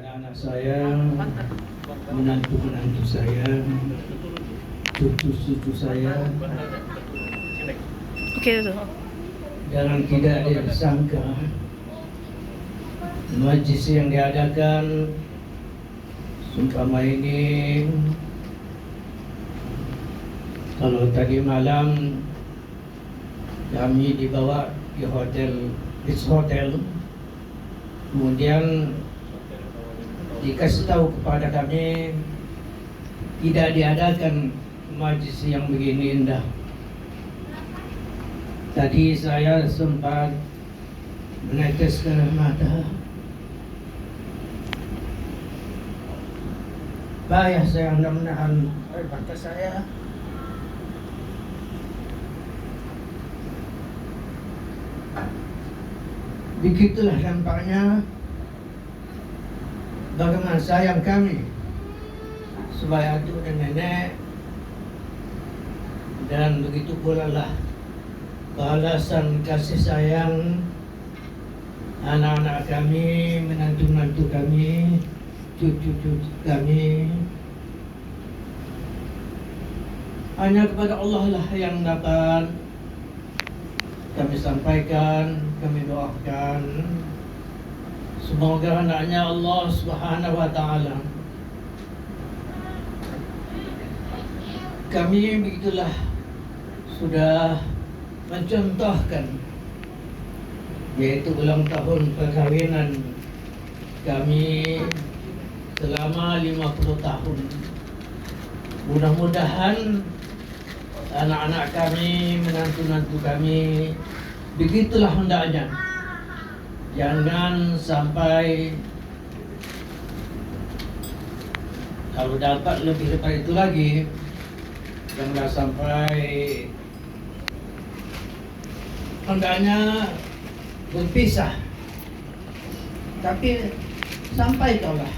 anak-anak saya, menantu-menantu saya, cucu-cucu saya. Oke, itu. Dan tidak disangka majlis yang diadakan seumpama ini. Kalau tadi malam kami dibawa di hotel, Beach Hotel, kemudian dikasih tahu kepada kami tidak diadakan majlis yang begini indah. Tadi saya sempat meneteskan mata. Payah saya hendak menahan air mata saya. Begitulah dampaknya bagaimana sayang kami sebagai atuk dan nenek, dan begitu pula lah balasan kasih sayang anak-anak kami, menantu-menantu kami, cucu-cucu kami. Hanya kepada Allah lah yang dapat kami sampaikan, kami doakan. Semoga anaknya Allah Subhanahu wa Ta'ala. Kami begitulah sudah mencontohkan, yaitu ulang tahun perkawinan kami selama 50 tahun. Mudah-mudahan anak-anak kami, menantu-menantu kami begitulah hendaknya. Jangan sampai, kalau dapat lebih daripada itu lagi, janganlah sampai hendaknya berpisah. Tapi sampaikanlah.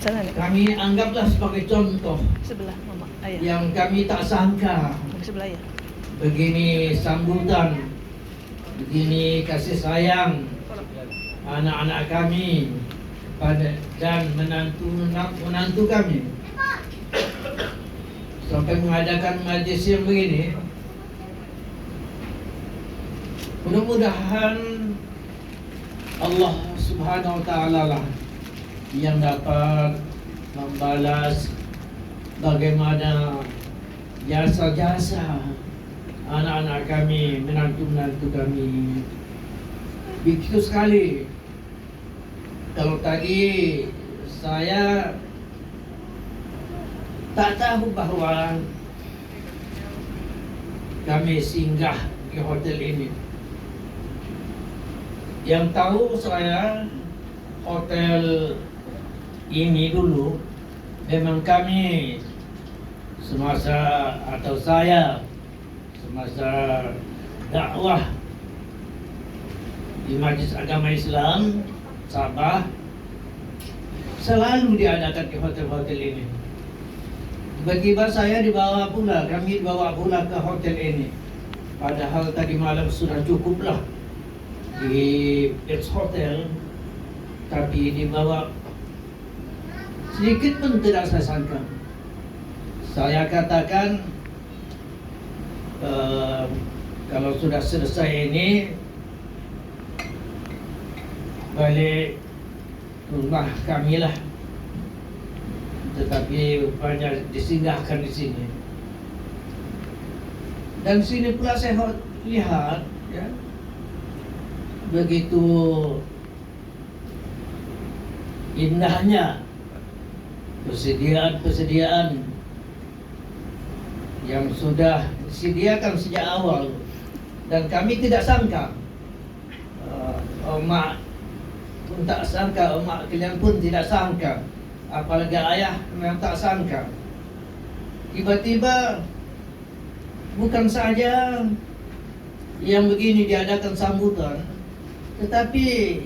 Sana nih. Kami anggaplah sebagai contoh Sebelah mama, ayah. yang kami tak sangka. Sebelah ya. Begini sambutan, begini kasih sayang anak-anak kami pada dan menantu kami, sampai mengadakan majlis yang begini. Mudah-mudahan Allah Subhanahu wa Ta'ala lah yang dapat membalas bagaimana jasa-jasa anak-anak kami, menantu-menantu kami. Begitu sekali. Kalau tadi saya tak tahu bahwa kami singgah di hotel ini. Yang tahu saya, hotel ini dulu memang kami semasa, atau saya semasa dakwah di Majelis Agama Islam Sabah selalu diadakan di hotel-hotel ini. Tiba-tiba saya dibawa pula, kami dibawa pula ke hotel ini. Padahal tadi malam sudah cukuplah di Beach Hotel, tapi dibawa sedikit pun tidak saya sangka. Saya katakan kalau sudah selesai ini balik rumah kami lah, tetapi rupanya disinggahkan di sini. Dan sini pula saya lihat, ya, begitu indahnya persediaan yang sudah disediakan sejak awal, dan kami tidak sangka, emak pun tak sangka, emak kalian pun tidak sangka, apalagi ayah memang tak sangka. Tiba-tiba bukan saja yang begini diadakan sambutan, tetapi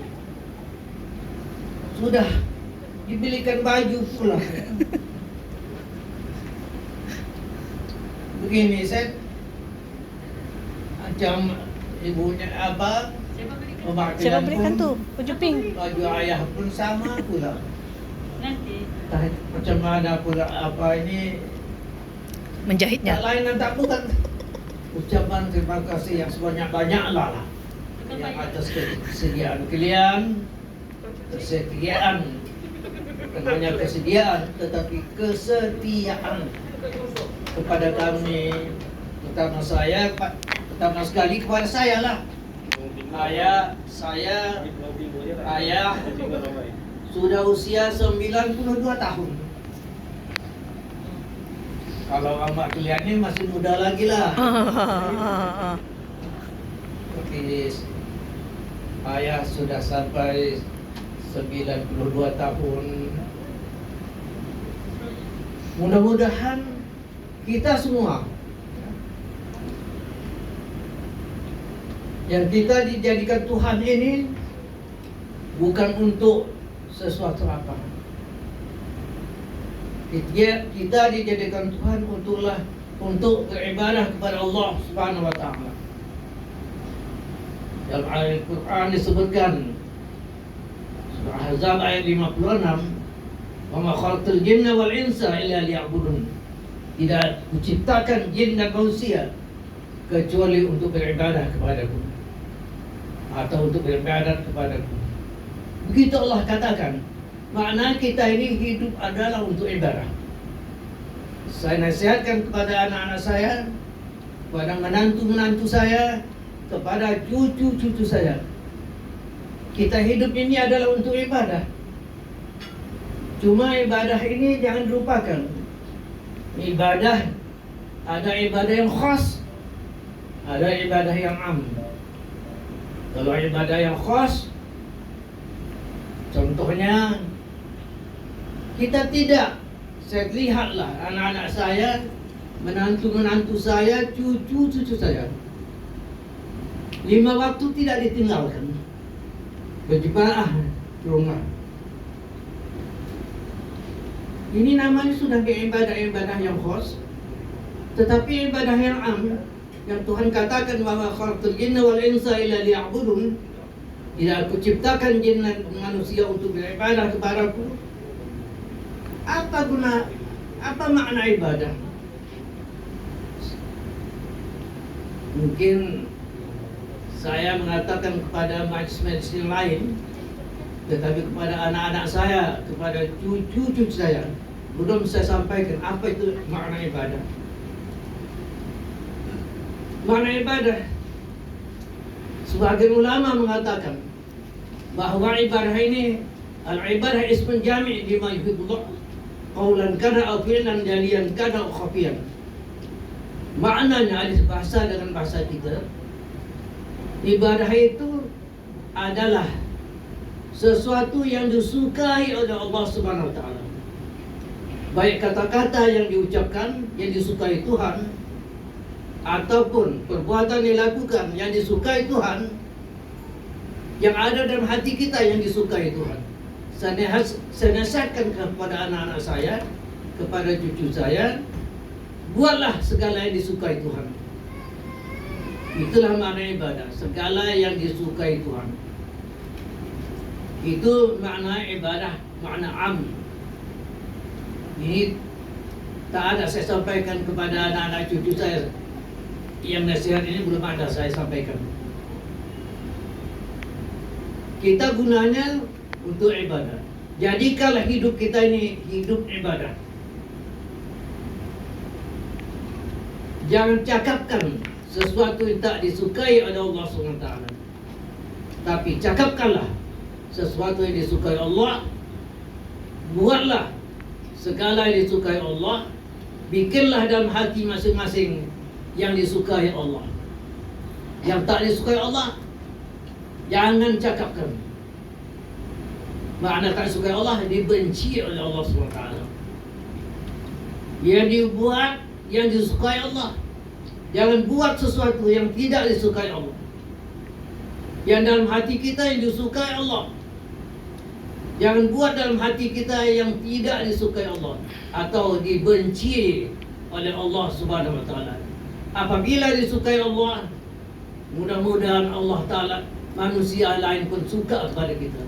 sudah dibelikan baju pula. Begini, saya macam ibunya apa? Siapa belikan? Siapa berikan tuh? Baju pink. Baju ayah pun sama pula. Nanti. Macam mana pula apa ini? Tak Menjahitnya. lain dan tak bukan. Ucapan terima kasih yang sebanyak-banyaknya lah yang atas kesediaan kalian. Kesediaan, bukan hanya kesediaan, tetapi kesetiaan kepada kami, terutama saya, pertama sekali kepada saya lah. Ayah sudah usia 92 tahun. Kalau amak kalian ini masih muda lagi lah. Tapi ayah sudah sampai 92 tahun. Mudah-mudahan kita semua yang kita dijadikan Tuhan ini bukan untuk sesuatu apa. Kita dijadikan Tuhan untuk beribadah kepada Allah Subhanahu wa taala. Dalam Al-Qur'an disebutkan Surah Ahzab ayat 56, "Wa ma khalaqtul jinna wal insa illa liya'budun." Tidak kuciptakan jin dan manusia kecuali untuk beribadah kepadaku atau untuk beribadat kepadaku. Begitu Allah katakan. Makna kita ini hidup adalah untuk ibadah. Saya nasihatkan kepada anak-anak saya, kepada menantu-menantu saya, kepada cucu-cucu saya. Kita hidup ini adalah untuk ibadah. Cuma ibadah ini jangan dilupakan. Ibadah, ada ibadah yang khas, ada ibadah yang am. Kalau ibadah yang khas, contohnya, kita tidak, saya lihatlah anak-anak saya, menantu-menantu saya, cucu-cucu saya, 5 waktu tidak ditinggalkan, berjemaah di rumah. Ini namanya sudah ibadah-ibadah yang khas. Tetapi ibadah yang am, yang Tuhan katakan bahwa khalaqtul jinna wal insa illa liya'budun, tidak aku ciptakan jin dan manusia untuk beribadah kepadaku. Apa makna ibadah? Mungkin saya mengatakan kepada majlis-majlis yang lain, tetapi kepada anak-anak saya, kepada cucu-cucu saya, belum saya sampaikan apa itu makna ibadah. Makna ibadah, sebagian ulama mengatakan bahwa ibadah ini, al-ibadah ismun jami' lima yuhibbullah, qawlan kana aw fi'lan jaliyan kana aw khafiyan. Maknanya alih bahasa dengan bahasa kita, ibadah itu adalah sesuatu yang disukai oleh Allah Subhanahu wa taala. Baik kata-kata yang diucapkan yang disukai Tuhan, ataupun perbuatan yang dilakukan yang disukai Tuhan, yang ada dalam hati kita yang disukai Tuhan. Saya nasihatkan kepada anak-anak saya, kepada cucu saya, buatlah segala yang disukai Tuhan. Itulah makna ibadah, segala yang disukai Tuhan. Itu makna ibadah, makna am. Ini tak ada saya sampaikan kepada anak-anak cucu saya. Yang nasihat ini belum ada saya sampaikan. Kita gunanya untuk ibadah. Jadikanlah hidup kita ini hidup ibadah. Jangan cakapkan sesuatu yang tak disukai oleh Allah SWT. Tapi cakapkanlah sesuatu yang disukai Allah. Buatlah segala yang disukai Allah. Bikinlah dalam hati masing-masing yang disukai Allah. Yang tak disukai Allah, jangan cakapkan. Makna tak disukai Allah, dibenci oleh Allah SWT. Yang dibuat, yang disukai Allah. Jangan buat sesuatu yang tidak disukai Allah. Yang dalam hati kita yang disukai Allah. Jangan buat dalam hati kita yang tidak disukai Allah atau dibenci oleh Allah Subhanahu wa taala. Apabila disukai Allah, mudah-mudahan Allah taala manusia lain pun suka kepada kita.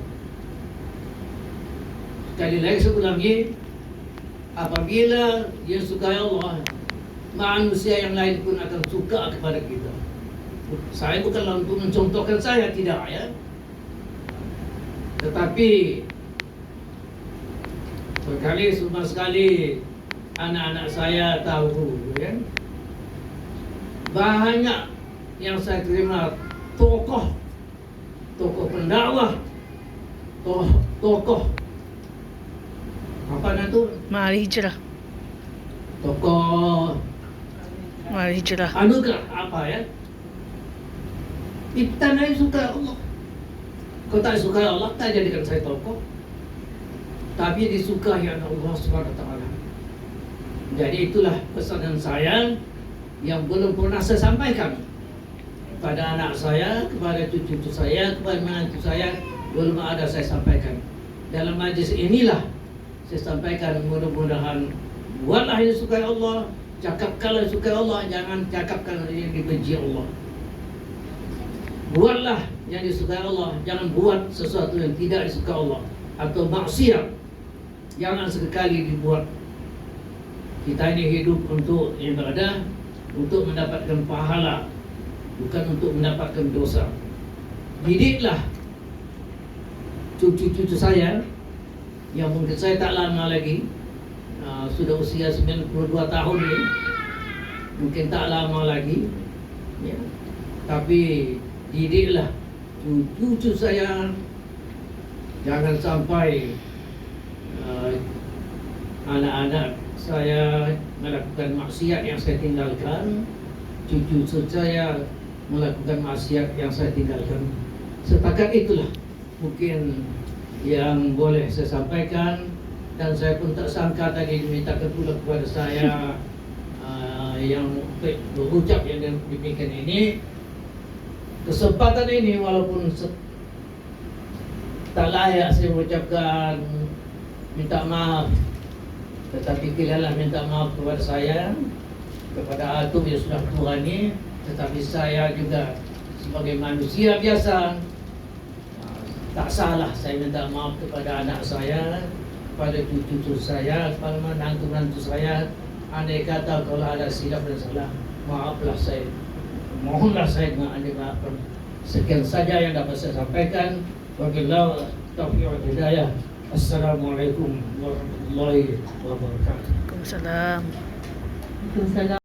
Sekali lagi saya ulangi, apabila dia sukai Allah, manusia yang lain pun akan suka kepada kita. Saya bukanlah untuk mencontohkan saya, tidak ya. Tetapi semua sekali anak-anak saya tahu ya, banyak yang saya terima tokoh pendakwah, tokoh apa itu, Mahal hijrah. tokoh Mahal hijrah. anugerah apa ya, tandai suka Allah. Kau tak suka Allah, tak jadikan saya tokoh, tapi disukai oleh Allah SWT. Jadi itulah pesanan saya yang belum pernah saya sampaikan kepada anak saya, kepada cucu saya, kepada menantu saya, belum ada saya sampaikan. Dalam majlis inilah saya sampaikan, mudah-mudahan buatlah yang disukai Allah, cakapkanlah yang disukai Allah, jangan cakapkan yang dibenci Allah. Buatlah yang disukai Allah, jangan buat sesuatu yang tidak disukai Allah, atau maksiat jangan sekali dibuat. Kita ini hidup untuk ibadah, untuk mendapatkan pahala, bukan untuk mendapatkan dosa. Didiklah cucu-cucu saya yang mungkin saya tak lama lagi, sudah usia 92 tahun ini, mungkin tak lama lagi ya. Tapi didiklah cucu saya, jangan sampai anak-anak saya melakukan maksiat yang saya tinggalkan, cucu saya melakukan maksiat yang saya tinggalkan. Setakat itulah mungkin yang boleh saya sampaikan, dan saya pun tak sangka tadi dimintakan pula kepada saya yang berucap yang demikian ini. Kesempatan ini walaupun tak layak saya mengucapkan minta maaf, tetapi tidaklah minta maaf kepada saya, kepada atuk yang sudah tua ini, tetapi saya juga sebagai manusia biasa, tak salah saya minta maaf kepada anak saya, kepada cucu saya, kepada menantu-menantu saya. Andai kata kalau ada silap dan salah, maaflah saya, mohonlah saya dimaafkan. Sekian saja yang dapat saya sampaikan. Wabillahi taufiq wal hidayah. Assalamualaikum warahmatullahi wabarakatuh. Waalaikumsalam. Waalaikumsalam.